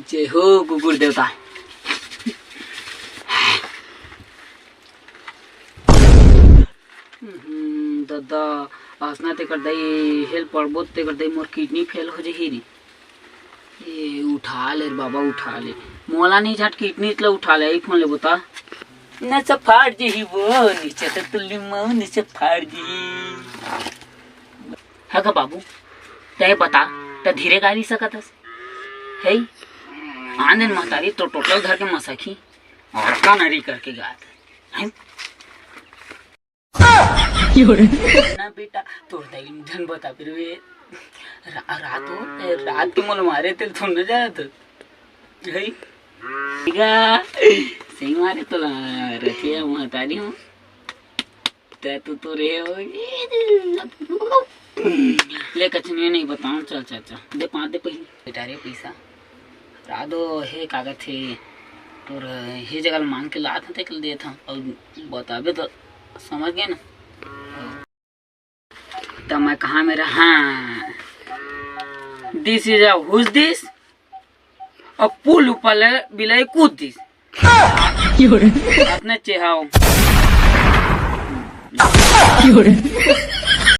जय हो कुकुर देवता। दादा आसना ते कर दई हेल्प पड़बो ते कर दई मोर किडनी फेल हो जही रे। ये उठा ले बाबा उठा ले, मोला नहीं झट किडनी ला उठा ले। आई फोन ले बता न सब फाड़ जही वो नीचे तक तुल्ली मां नीचे फाड़ जही है का बाबू। ते बता ते धीरे गाड़ी सकत है आनंद महतारी तो टोटल घर के मसखी और का नरी करके गात है ना बेटा तोड़ दई धन बता फिर वे रात के मोल मारे थे तो न जात है सही मारे तो रखिया महतारी हूँ तो रे हो ले कचनिया नहीं बताऊं। चल चल चल दे 5 दे पहले बेटा रे पैसा रादो हे कागज थे और हे जगह मांग के लात थे कल दे था और बताबे तो समझ गए ना। तो मैं कहा मेरा हाँ this is a whose this और पुल ऊपर बिलाई कूद दिस अपने चेहाओ